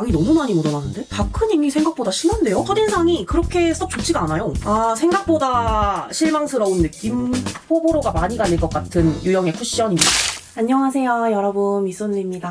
양이 너무 많이 묻어나는데? 다크닝이 생각보다 심한데요? 첫인상이 그렇게 썩 좋지가 않아요. 생각보다 실망스러운 느낌? 호불호가 많이 갈릴 것 같은 유형의 쿠션입니다. 안녕하세요 여러분, 미소누입니다.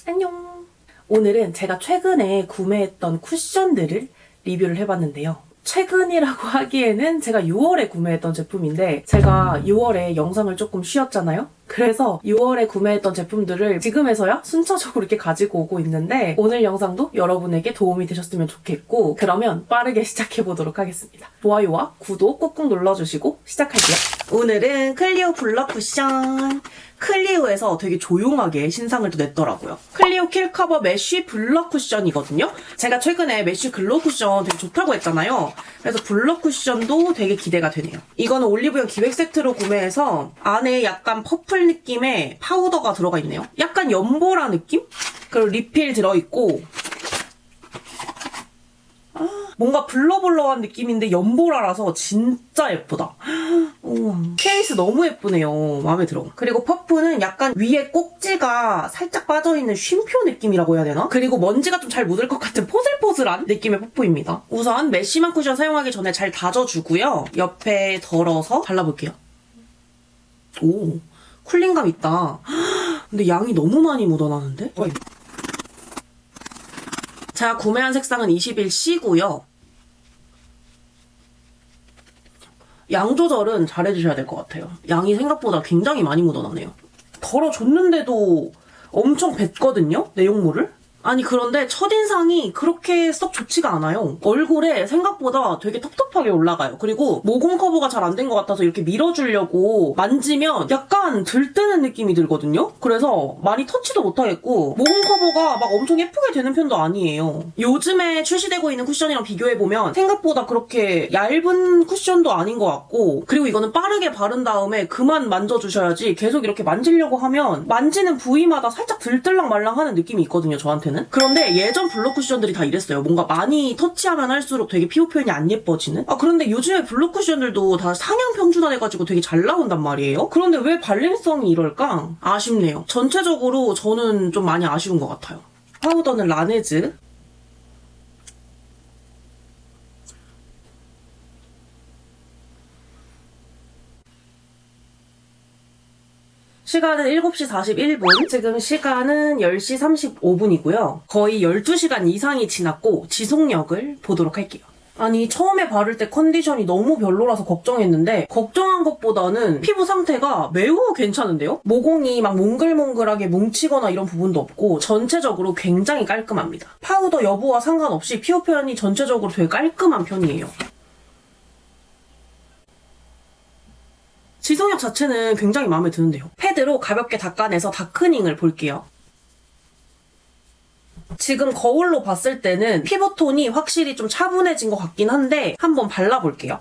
안녕. 오늘은 제가 최근에 구매했던 쿠션들을 리뷰를 해봤는데요. 최근이라고 하기에는 제가 6월에 구매했던 제품인데, 제가 6월에 영상을 조금 쉬었잖아요? 그래서 6월에 구매했던 제품들을 지금에서야 순차적으로 이렇게 가지고 오고 있는데, 오늘 영상도 여러분에게 도움이 되셨으면 좋겠고, 그러면 빠르게 시작해보도록 하겠습니다. 좋아요와 구독 꾹꾹 눌러주시고 시작할게요. 오늘은 클리오 블러 쿠션. 클리오에서 되게 조용하게 신상을 또 냈더라고요. 클리오 킬커버 메쉬 블러 쿠션이거든요. 제가 최근에 메쉬 글로우 쿠션 되게 좋다고 했잖아요. 그래서 블러 쿠션도 되게 기대가 되네요. 이거는 올리브영 기획 세트로 구매해서 안에 약간 퍼플 느낌의 파우더가 들어가 있네요. 약간 연보라 느낌? 그리고 리필 들어있고, 뭔가 블러블러한 느낌인데 연보라라서 진짜 예쁘다. 우와. 케이스 너무 예쁘네요. 마음에 들어. 그리고 퍼프는 약간 위에 꼭지가 살짝 빠져있는 쉼표 느낌이라고 해야 되나? 그리고 먼지가 좀 잘 묻을 것 같은 포슬포슬한 느낌의 퍼프입니다. 우선 메쉬만 쿠션 사용하기 전에 잘 다져주고요. 옆에 덜어서 발라볼게요. 오, 쿨링감 있다. 근데 양이 너무 많이 묻어나는데? 제가 구매한 색상은 21C고요. 양 조절은 잘 해주셔야 될 것 같아요. 양이 생각보다 굉장히 많이 묻어나네요. 덜어줬는데도 엄청 뱉거든요? 내용물을? 아니 그런데 첫인상이 그렇게 썩 좋지가 않아요. 얼굴에 생각보다 되게 텁텁하게 올라가요. 그리고 모공 커버가 잘 안 된 것 같아서 이렇게 밀어주려고 만지면 약간 들뜨는 느낌이 들거든요? 그래서 많이 터치도 못하겠고, 모공 커버가 막 엄청 예쁘게 되는 편도 아니에요. 요즘에 출시되고 있는 쿠션이랑 비교해보면 생각보다 그렇게 얇은 쿠션도 아닌 것 같고, 그리고 이거는 빠르게 바른 다음에 그만 만져주셔야지, 계속 이렇게 만지려고 하면 만지는 부위마다 살짝 들뜰랑 말랑하는 느낌이 있거든요, 저한테는. 그런데 예전 블러 쿠션들이 다 이랬어요. 뭔가 많이 터치하면 할수록 되게 피부 표현이 안 예뻐지는? 그런데 요즘에 블러 쿠션들도 다 상향 평준화돼가지고 되게 잘 나온단 말이에요? 그런데 왜 발림성이 이럴까? 아쉽네요. 전체적으로 저는 좀 많이 아쉬운 것 같아요. 파우더는 라네즈. 시간은 7시 41분, 지금 시간은 10시 35분이고요. 거의 12시간 이상이 지났고 지속력을 보도록 할게요. 아니 처음에 바를 때 컨디션이 너무 별로라서 걱정했는데, 걱정한 것보다는 피부 상태가 매우 괜찮은데요? 모공이 막 몽글몽글하게 뭉치거나 이런 부분도 없고 전체적으로 굉장히 깔끔합니다. 파우더 여부와 상관없이 피부 표현이 전체적으로 되게 깔끔한 편이에요. 지속력 자체는 굉장히 마음에 드는데요. 패드로 가볍게 닦아내서 다크닝을 볼게요. 지금 거울로 봤을 때는 피부톤이 확실히 좀 차분해진 것 같긴 한데, 한번 발라볼게요.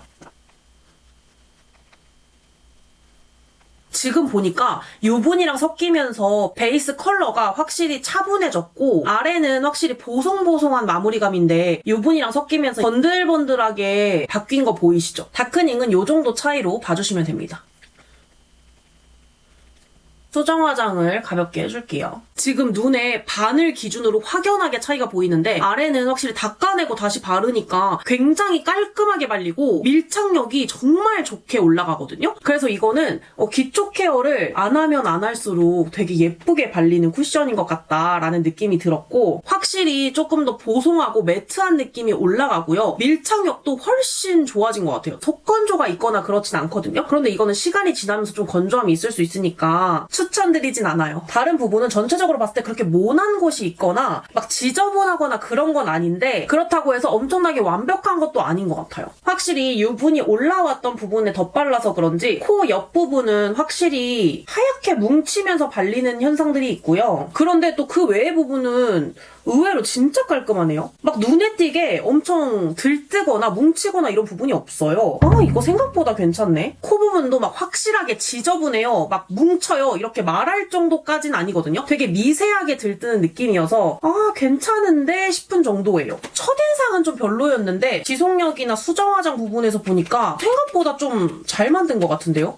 지금 보니까 유분이랑 섞이면서 베이스 컬러가 확실히 차분해졌고, 아래는 확실히 보송보송한 마무리감인데 유분이랑 섞이면서 번들번들하게 바뀐 거 보이시죠? 다크닝은 이 정도 차이로 봐주시면 됩니다. 수정 화장을 가볍게 해줄게요. 지금 눈에 반을 기준으로 확연하게 차이가 보이는데, 아래는 확실히 닦아내고 다시 바르니까 굉장히 깔끔하게 발리고 밀착력이 정말 좋게 올라가거든요? 그래서 이거는 기초 케어를 안 하면 안 할수록 되게 예쁘게 발리는 쿠션인 것 같다라는 느낌이 들었고, 확실히 조금 더 보송하고 매트한 느낌이 올라가고요. 밀착력도 훨씬 좋아진 것 같아요. 속건조가 있거나 그렇진 않거든요? 그런데 이거는 시간이 지나면서 좀 건조함이 있을 수 있으니까 추천드리진 않아요. 다른 부분은 전체적으로 봤을 때 그렇게 모난 곳이 있거나 막 지저분하거나 그런 건 아닌데, 그렇다고 해서 엄청나게 완벽한 것도 아닌 것 같아요. 확실히 유분이 올라왔던 부분에 덧발라서 그런지 코 옆부분은 확실히 하얗게 뭉치면서 발리는 현상들이 있고요. 그런데 또 그 외의 부분은 의외로 진짜 깔끔하네요. 막 눈에 띄게 엄청 들뜨거나 뭉치거나 이런 부분이 없어요. 이거 생각보다 괜찮네. 코 부분도 막 확실하게 지저분해요, 막 뭉쳐요, 이렇게 말할 정도까지는 아니거든요. 되게 미세하게 들뜨는 느낌이어서 괜찮은데 싶은 정도예요. 첫인상은 좀 별로였는데 지속력이나 수정 화장 부분에서 보니까 생각보다 좀 잘 만든 것 같은데요?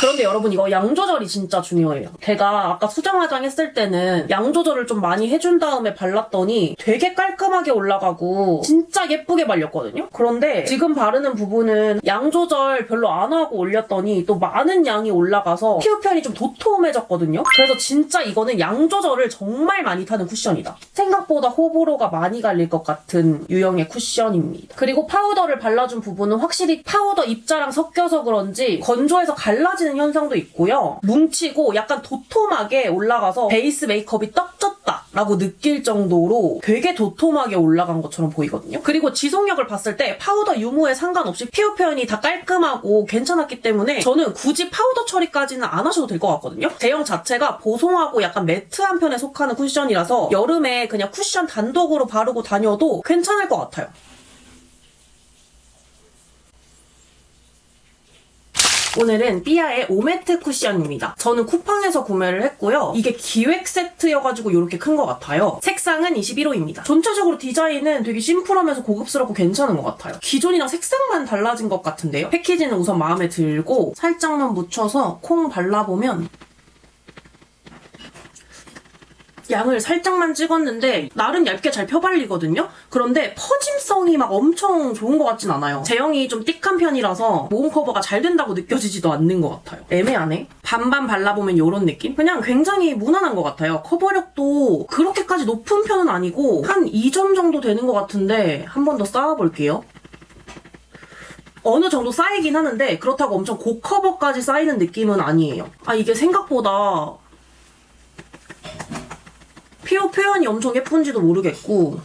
그런데 여러분 이거 양 조절이 진짜 중요해요. 제가 아까 수정 화장 했을 때는 양 조절을 좀 많이 해준 다음에 발랐더니 되게 깔끔하게 올라가고 진짜 예쁘게 발렸거든요. 그런데 지금 바르는 부분은 양 조절 별로 안 하고 올렸더니 또 많은 양이 올라가서 피부 표현이 좀 도톰해졌거든요. 그래서 진짜 이거는 양 조절을 정말 많이 타는 쿠션이다. 생각보다 호불호가 많이 갈릴 것 같은 유형의 쿠션입니다. 그리고 파우더를 발라준 부분은 확실히 파우더 입자랑 섞여서 그런지 건조해서 갈라지는 현상도 있고요. 뭉치고 약간 도톰하게 올라가서 베이스 메이크업이 떡졌다 라고 느낄 정도로 되게 도톰하게 올라간 것처럼 보이거든요. 그리고 지속력을 봤을 때 파우더 유무에 상관없이 피부 표현이 다 깔끔하고 괜찮았기 때문에 저는 굳이 파우더 처리까지는 안 하셔도 될 것 같거든요. 제형 자체가 보송하고 약간 매트한 편에 속하는 쿠션이라서 여름에 그냥 쿠션 단독으로 바르고 다녀도 괜찮을 것 같아요. 오늘은 삐아의 오매트 쿠션입니다. 저는 쿠팡에서 구매를 했고요. 이게 기획 세트여가지고 이렇게 큰 것 같아요. 색상은 21호입니다. 전체적으로 디자인은 되게 심플하면서 고급스럽고 괜찮은 것 같아요. 기존이랑 색상만 달라진 것 같은데요. 패키지는 우선 마음에 들고 살짝만 묻혀서 콩 발라보면 양을 살짝만 찍었는데 나름 얇게 잘 펴발리거든요? 그런데 퍼짐성이 막 엄청 좋은 것 같진 않아요. 제형이 좀 띡한 편이라서 모공 커버가 잘 된다고 느껴지지도 않는 것 같아요. 애매하네? 반반 발라보면 이런 느낌? 그냥 굉장히 무난한 것 같아요. 커버력도 그렇게까지 높은 편은 아니고 한 2점 정도 되는 것 같은데 한 번 더 쌓아볼게요. 어느 정도 쌓이긴 하는데 그렇다고 엄청 고커버까지 쌓이는 느낌은 아니에요. 이게 생각보다 피부 표현이 엄청 예쁜지도 모르겠고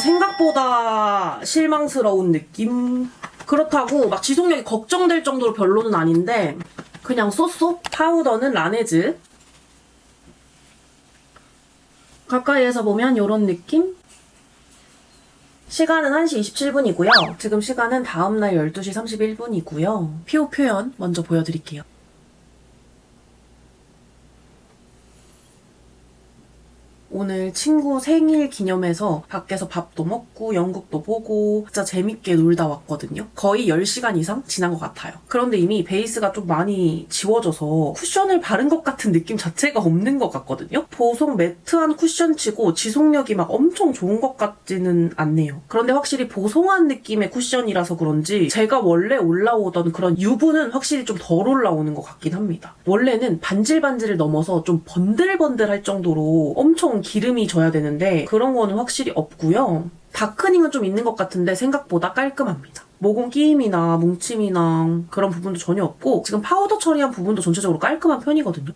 생각보다 실망스러운 느낌? 그렇다고 막 지속력이 걱정될 정도로 별로는 아닌데 그냥 쏘쏘? 파우더는 라네즈 가까이에서 보면 이런 느낌? 시간은 1시 27분이고요. 지금 시간은 다음날 12시 31분이고요. 피부 표현 먼저 보여드릴게요. 오늘 친구 생일 기념해서 밖에서 밥도 먹고 연극도 보고 진짜 재밌게 놀다 왔거든요. 거의 10시간 이상 지난 것 같아요. 그런데 이미 베이스가 좀 많이 지워져서 쿠션을 바른 것 같은 느낌 자체가 없는 것 같거든요. 보송 매트한 쿠션치고 지속력이 막 엄청 좋은 것 같지는 않네요. 그런데 확실히 보송한 느낌의 쿠션이라서 그런지 제가 원래 올라오던 그런 유분은 확실히 좀 덜 올라오는 것 같긴 합니다. 원래는 반질반질을 넘어서 좀 번들번들할 정도로 엄청 기름이 져야 되는데 그런 거는 확실히 없고요. 다크닝은 좀 있는 것 같은데 생각보다 깔끔합니다. 모공 끼임이나 뭉침이나 그런 부분도 전혀 없고 지금 파우더 처리한 부분도 전체적으로 깔끔한 편이거든요.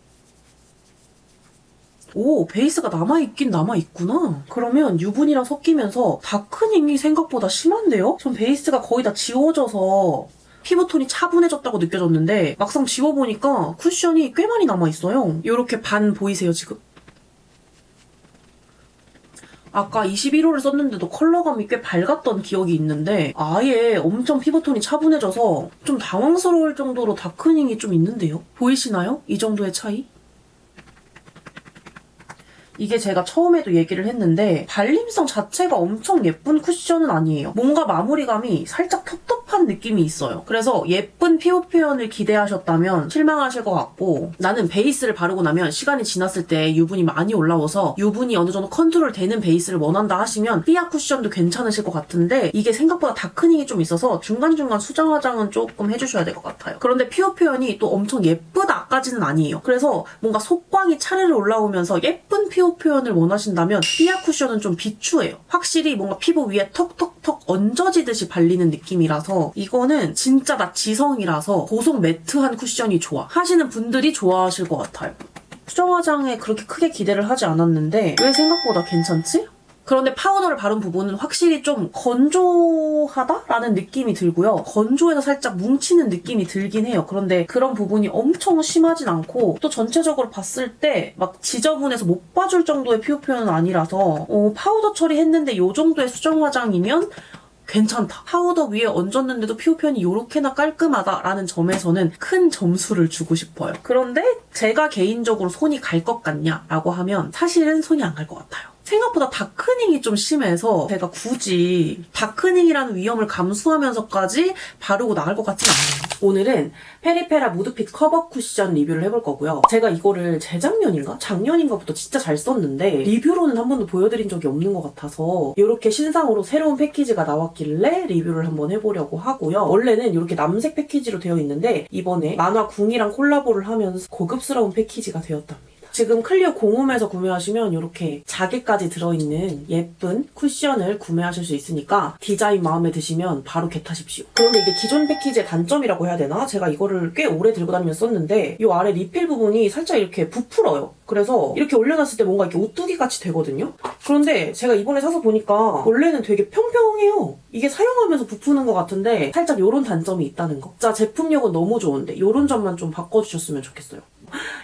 오, 베이스가 남아있긴 남아있구나. 그러면 유분이랑 섞이면서 다크닝이 생각보다 심한데요? 전 베이스가 거의 다 지워져서 피부톤이 차분해졌다고 느껴졌는데 막상 지워보니까 쿠션이 꽤 많이 남아있어요. 이렇게 반 보이세요, 지금? 아까 21호를 썼는데도 컬러감이 꽤 밝았던 기억이 있는데 아예 엄청 피부톤이 차분해져서 좀 당황스러울 정도로 다크닝이 좀 있는데요? 보이시나요? 이 정도의 차이? 이게 제가 처음에도 얘기를 했는데 발림성 자체가 엄청 예쁜 쿠션은 아니에요. 뭔가 마무리감이 살짝 텁텁한 느낌이 있어요. 그래서 예쁜 피부 표현을 기대하셨다면 실망하실 것 같고 나는 베이스를 바르고 나면 시간이 지났을 때 유분이 많이 올라와서 유분이 어느 정도 컨트롤 되는 베이스를 원한다 하시면 삐아 쿠션도 괜찮으실 것 같은데 이게 생각보다 다크닝이 좀 있어서 중간중간 수정 화장은 조금 해주셔야 될 것 같아요. 그런데 피부 표현이 또 엄청 예쁘다까지는 아니에요. 그래서 뭔가 속광이 차르르 올라오면서 예쁜 피부 표현을 원하신다면 삐아 쿠션은 좀 비추해요. 확실히 뭔가 피부 위에 턱턱턱 얹어지듯이 발리는 느낌이라서 이거는 진짜 나 지성이라서 보송 매트한 쿠션이 좋아 하시는 분들이 좋아하실 것 같아요. 수정 화장에 그렇게 크게 기대를 하지 않았는데 왜 생각보다 괜찮지? 그런데 파우더를 바른 부분은 확실히 좀 건조하다라는 느낌이 들고요. 건조해서 살짝 뭉치는 느낌이 들긴 해요. 그런데 그런 부분이 엄청 심하진 않고 또 전체적으로 봤을 때 막 지저분해서 못 봐줄 정도의 피부 표현은 아니라서 파우더 처리했는데 이 정도의 수정 화장이면 괜찮다. 파우더 위에 얹었는데도 피부 표현이 이렇게나 깔끔하다라는 점에서는 큰 점수를 주고 싶어요. 그런데 제가 개인적으로 손이 갈 것 같냐라고 하면 사실은 손이 안 갈 것 같아요. 생각보다 다크닝이 좀 심해서 제가 굳이 다크닝이라는 위험을 감수하면서까지 바르고 나갈 것 같진 않아요. 오늘은 페리페라 무드핏 커버 쿠션 리뷰를 해볼 거고요. 제가 이거를 재작년인가? 작년인가부터 진짜 잘 썼는데 리뷰로는 한 번도 보여드린 적이 없는 것 같아서 이렇게 신상으로 새로운 패키지가 나왔길래 리뷰를 한번 해보려고 하고요. 원래는 이렇게 남색 패키지로 되어 있는데 이번에 만화 궁이랑 콜라보를 하면서 고급스러운 패키지가 되었답니다. 지금 클리오 공홈에서 구매하시면 이렇게 자개까지 들어있는 예쁜 쿠션을 구매하실 수 있으니까 디자인 마음에 드시면 바로 겟하십시오. 그런데 이게 기존 패키지의 단점이라고 해야 되나? 제가 이거를 꽤 오래 들고 다니면서 썼는데 이 아래 리필 부분이 살짝 이렇게 부풀어요. 그래서 이렇게 올려놨을 때 뭔가 이렇게 오뚜기 같이 되거든요? 그런데 제가 이번에 사서 보니까 원래는 되게 평평해요. 이게 사용하면서 부푸는 것 같은데 살짝 이런 단점이 있다는 거. 진짜 제품력은 너무 좋은데 이런 점만 좀 바꿔주셨으면 좋겠어요.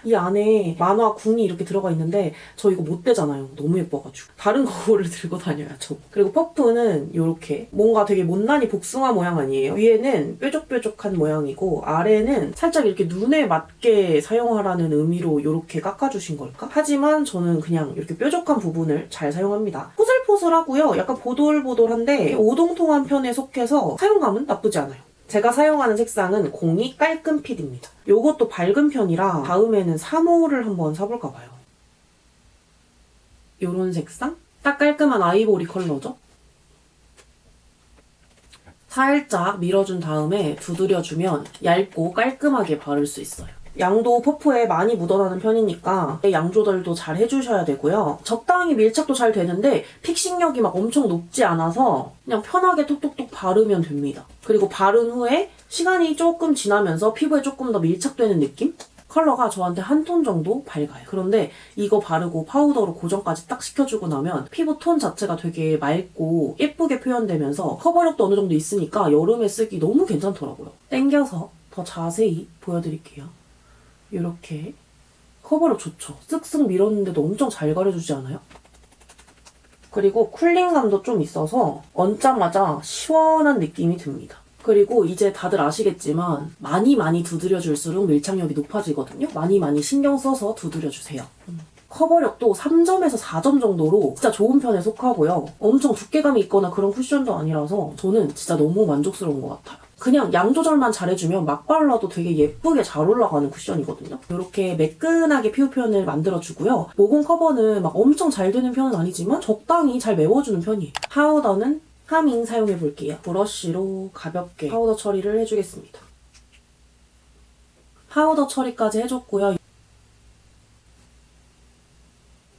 이 안에 만화 궁이 이렇게 들어가 있는데 저 이거 못 대잖아요. 너무 예뻐가지고. 다른 거를 들고 다녀야죠. 그리고 퍼프는 이렇게 뭔가 되게 못난이 복숭아 모양 아니에요? 위에는 뾰족뾰족한 모양이고 아래는 살짝 이렇게 눈에 맞게 사용하라는 의미로 이렇게 깎아주신 걸까? 하지만 저는 그냥 이렇게 뾰족한 부분을 잘 사용합니다. 포슬포슬하고요. 약간 보돌보돌한데 오동통한 편에 속해서 사용감은 나쁘지 않아요. 제가 사용하는 색상은 02 깔끔핏입니다. 이것도 밝은 편이라 다음에는 3호를 한번 사볼까 봐요. 이런 색상? 딱 깔끔한 아이보리 컬러죠? 살짝 밀어준 다음에 두드려주면 얇고 깔끔하게 바를 수 있어요. 양도 퍼프에 많이 묻어나는 편이니까 양 조절도 잘 해주셔야 되고요. 적당히 밀착도 잘 되는데 픽싱력이 막 엄청 높지 않아서 그냥 편하게 톡톡톡 바르면 됩니다. 그리고 바른 후에 시간이 조금 지나면서 피부에 조금 더 밀착되는 느낌? 컬러가 저한테 한 톤 정도 밝아요. 그런데 이거 바르고 파우더로 고정까지 딱 시켜주고 나면 피부 톤 자체가 되게 맑고 예쁘게 표현되면서 커버력도 어느 정도 있으니까 여름에 쓰기 너무 괜찮더라고요. 당겨서 더 자세히 보여드릴게요. 이렇게 커버력 좋죠. 쓱쓱 밀었는데도 엄청 잘 가려주지 않아요? 그리고 쿨링감도 좀 있어서 얹자마자 시원한 느낌이 듭니다. 그리고 이제 다들 아시겠지만 많이 두드려줄수록 밀착력이 높아지거든요. 많이 신경 써서 두드려주세요. 커버력도 3점에서 4점 정도로 진짜 좋은 편에 속하고요. 엄청 두께감이 있거나 그런 쿠션도 아니라서 저는 진짜 너무 만족스러운 것 같아요. 그냥 양 조절만 잘해주면 막 발라도 되게 예쁘게 잘 올라가는 쿠션이거든요. 이렇게 매끈하게 피부 표현을 만들어주고요. 모공 커버는 막 엄청 잘 되는 편은 아니지만 적당히 잘 메워주는 편이에요. 파우더는 하밍 사용해볼게요. 브러쉬로 가볍게 파우더 처리를 해주겠습니다. 파우더 처리까지 해줬고요.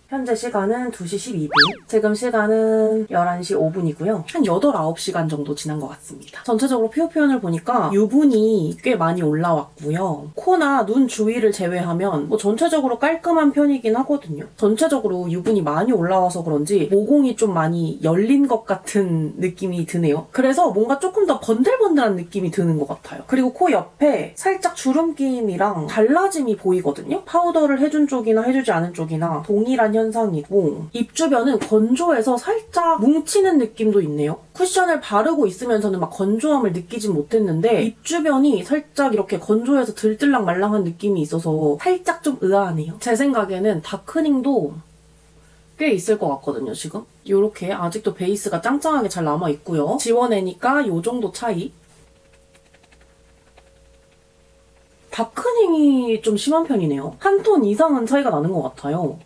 현재 시간은 2시 12분. 지금 시간은 11시 5분이고요. 한 8, 9시간 정도 지난 것 같습니다. 전체적으로 피부 표현을 보니까 유분이 꽤 많이 올라왔고요. 코나 눈 주위를 제외하면 뭐 전체적으로 깔끔한 편이긴 하거든요. 전체적으로 유분이 많이 올라와서 그런지 모공이 좀 많이 열린 것 같은 느낌이 드네요. 그래서 뭔가 조금 더 번들번들한 느낌이 드는 것 같아요. 그리고 코 옆에 살짝 주름 끼임이랑 갈라짐이 보이거든요. 파우더를 해준 쪽이나 해주지 않은 쪽이나 동일한 현상이고 입 주변은 건조해서 살짝 뭉치는 느낌도 있네요. 쿠션을 바르고 있으면서는 막 건조함을 느끼진 못했는데 입 주변이 살짝 이렇게 건조해서 들들랑 말랑한 느낌이 있어서 살짝 좀 의아하네요. 제 생각에는 다크닝도 꽤 있을 것 같거든요, 지금. 이렇게 아직도 베이스가 짱짱하게 잘 남아있고요. 지워내니까 이 정도 차이. 다크닝이 좀 심한 편이네요. 한 톤 이상은 차이가 나는 것 같아요.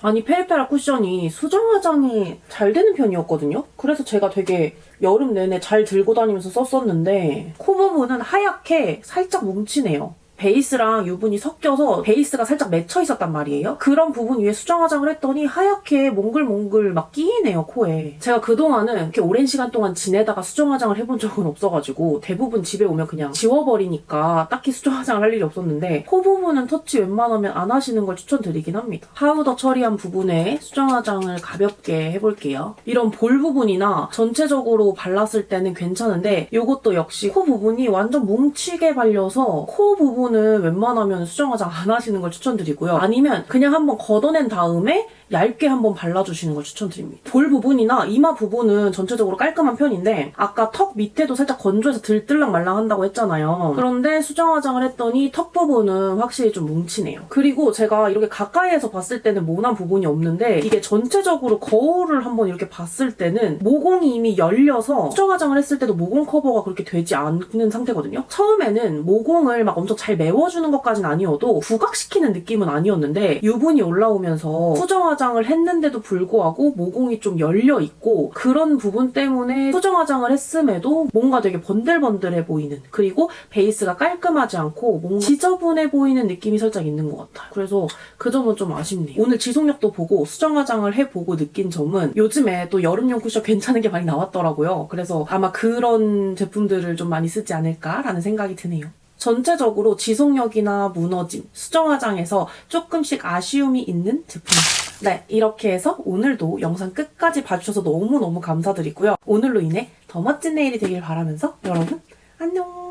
아니 페리페라 쿠션이 수정 화장이 잘 되는 편이었거든요? 그래서 제가 되게 여름 내내 잘 들고 다니면서 썼었는데 코 부분은 하얗게 살짝 뭉치네요. 베이스랑 유분이 섞여서 베이스가 살짝 맺혀 있었단 말이에요. 그런 부분 위에 수정 화장을 했더니 하얗게 몽글몽글 막 끼이네요, 코에. 제가 그동안은 이렇게 오랜 시간 동안 지내다가 수정 화장을 해본 적은 없어가지고 대부분 집에 오면 그냥 지워버리니까 딱히 수정 화장을 할 일이 없었는데 코 부분은 터치 웬만하면 안 하시는 걸 추천드리긴 합니다. 파우더 처리한 부분에 수정 화장을 가볍게 해볼게요. 이런 볼 부분이나 전체적으로 발랐을 때는 괜찮은데 이것도 역시 코 부분이 완전 뭉치게 발려서 코 부분 부분은 웬만하면 수정 화장 안 하시는 걸 추천드리고요. 아니면 그냥 한번 걷어낸 다음에 얇게 한번 발라주시는 걸 추천드립니다. 볼 부분이나 이마 부분은 전체적으로 깔끔한 편인데 아까 턱 밑에도 살짝 건조해서 들뜰랑말랑 한다고 했잖아요. 그런데 수정 화장을 했더니 턱 부분은 확실히 좀 뭉치네요. 그리고 제가 이렇게 가까이에서 봤을 때는 모난 부분이 없는데 이게 전체적으로 거울을 한번 이렇게 봤을 때는 모공이 이미 열려서 수정 화장을 했을 때도 모공 커버가 그렇게 되지 않는 상태거든요. 처음에는 모공을 막 엄청 잘 메워주는 것까진 아니어도 부각시키는 느낌은 아니었는데 유분이 올라오면서 수정 화장을 했는데도 불구하고 모공이 좀 열려있고 그런 부분 때문에 수정 화장을 했음에도 뭔가 되게 번들번들해 보이는, 그리고 베이스가 깔끔하지 않고 뭔가 지저분해 보이는 느낌이 살짝 있는 것 같아요. 그래서 그 점은 좀 아쉽네요. 오늘 지속력도 보고 수정 화장을 해보고 느낀 점은 요즘에 또 여름용 쿠션 괜찮은 게 많이 나왔더라고요. 그래서 아마 그런 제품들을 좀 많이 쓰지 않을까라는 생각이 드네요. 전체적으로 지속력이나 무너짐, 수정 화장에서 조금씩 아쉬움이 있는 제품입니다. 네, 이렇게 해서 오늘도 영상 끝까지 봐주셔서 너무너무 감사드리고요. 오늘로 인해 더 멋진 내일이 되길 바라면서 여러분 안녕!